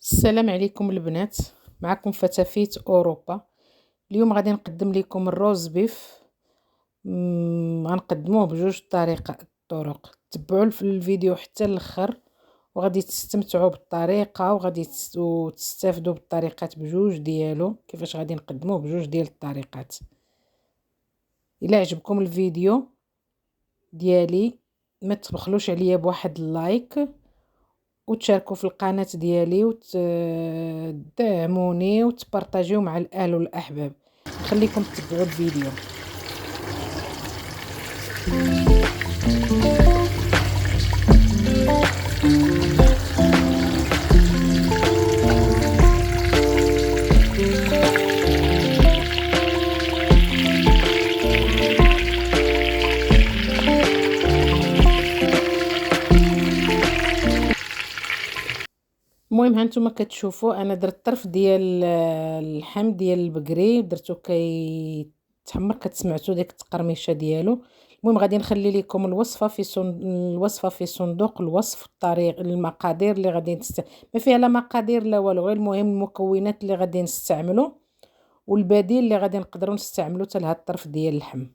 السلام عليكم البنات. معكم فتافيت أوروبا. اليوم غادي نقدم لكم الروز بيف. غنقدموه بجوج طرق. تبعوا في الفيديو حتى الاخر وغادي تستمتعوا بالطريقه وغادي تستافدوا بالطريقات بجوج ديالو، كيفاش غادي نقدموه بجوج ديال الطريقات. الا عجبكم الفيديو ديالي ما تبخلوش عليا بواحد اللايك وتشاركوا في القناة ديالي وتدعموني وتبارطاجيو مع الاهل والاحباب. نخليكم تتبعوا الفيديو. المهم هانتوما كتشوفوا انا درت طرف ديال اللحم ديال البقري، درتو كيتحمر، كتسمعتوا ديك التقرميشه ديالو. المهم غادي نخلي لكم الوصفه في صندوق الوصف، الطريق، المقادير اللي غادي ما فيها لا مقادير لا والو، غير المهم المكونات اللي غادي نستعملو والبديل اللي غادي نقدروا نستعملو حتى لهاد الطرف ديال اللحم.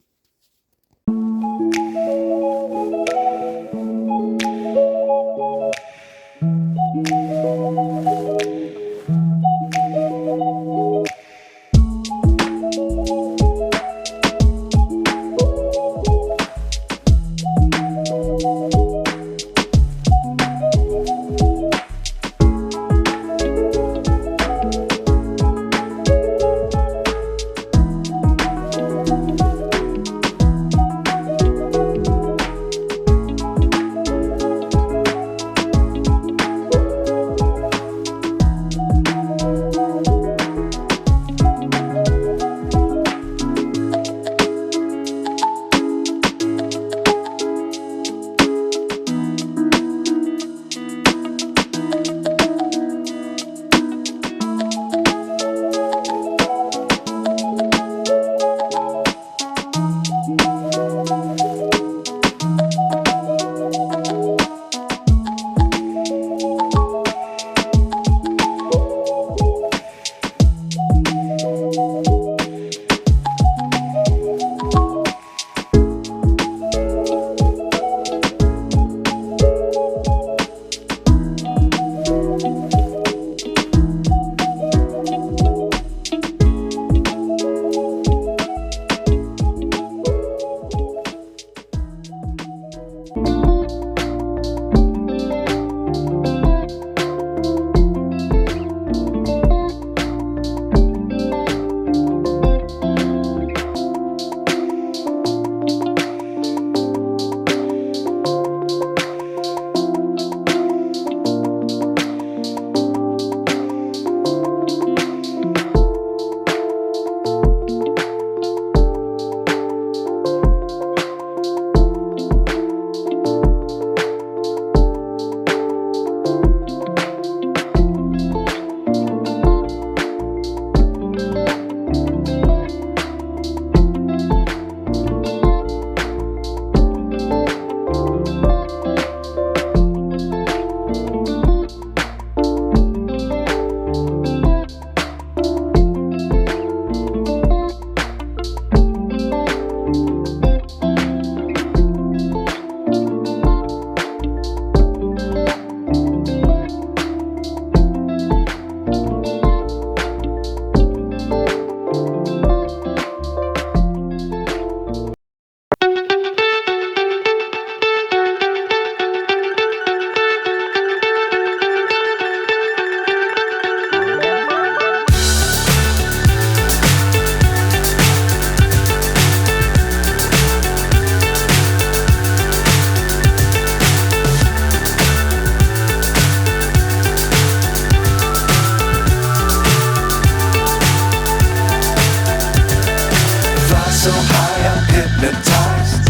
So high I'm hypnotized.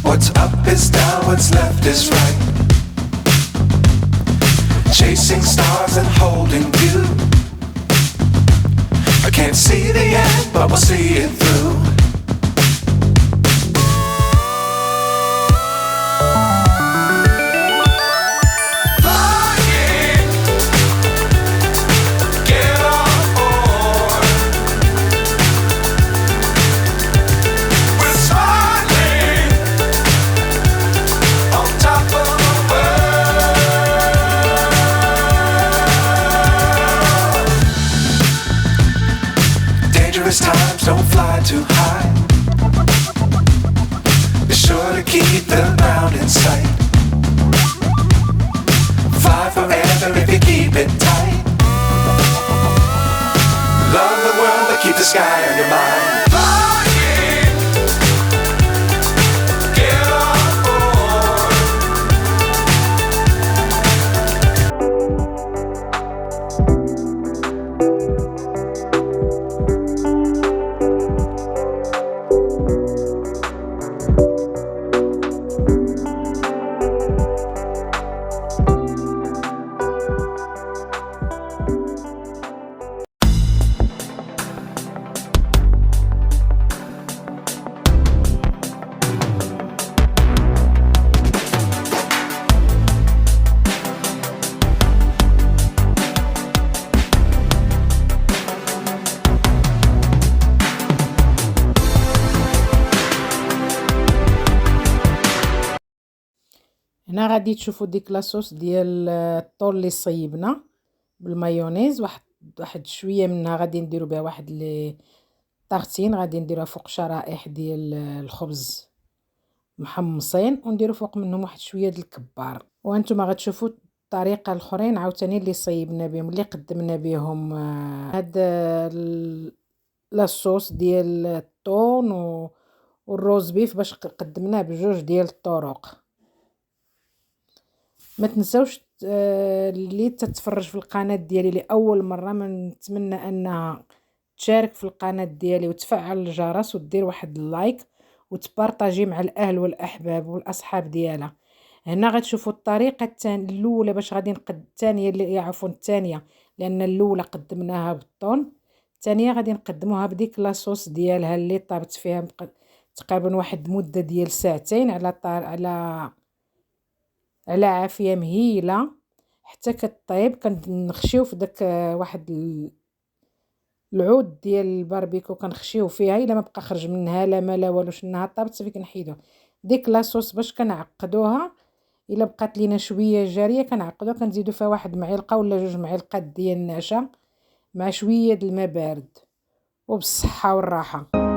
What's up is down, what's left is right. Chasing stars and holding you. I can't see the end, but we'll see it through. Flying don't fly too high. Be sure to keep the ground in sight. Fly forever if you keep it tight. Love the world but keep the sky on your mind. Flying, get on board. هنا غادي تشوفوا ديك لاصوص ديال الطول اللي صيبنا بالمايونيز، واحد شويه منها غادي نديروا بها واحد لي طاغتين، غادي نديروها فوق شرائح ديال الخبز محمصين، ونديروا فوق منهم واحد شويه ديال الكبار. وانتم غتشوفوا الطريقه الاخرين عاوتاني اللي صيبنا بهم اللي قدمنا بهم هاد لاصوص ديال الطون والروز بيف، باش قدمناه بجوج ديال الطرق. ما تنساوش اللي تتفرج في القناه ديالي لاول مره، من نتمنى انها تشارك في القناه ديالي وتفعل الجرس ودير واحد اللايك وتبارطاجي مع الاهل والاحباب والاصحاب ديالها. هنا غتشوفوا الطريقه الاولى باش غادي الثانيه اللي عفوا الثانيه، لان الاولى قدمناها بالطون، الثانيه غادي نقدموها بديك لاصوص ديالها اللي طابت فيها تقريبا واحد مده ديال ساعتين على عافيه مهيله حتى كطيب. كنخشيو في داك واحد العود ديال الباربيكو، كنخشيو فيها الا ما بقى خرج منها لا ما لا والو، شنها طابت صافي كنحيدوها. ديك لاصوص باش كنعقدوها، الا بقات لينا شويه جاريه كنعقدوها، كنزيدو فيها واحد معلقه ولا جوج معالق ديال النشا مع شويه د الماء بارد. وبالصحه والراحه.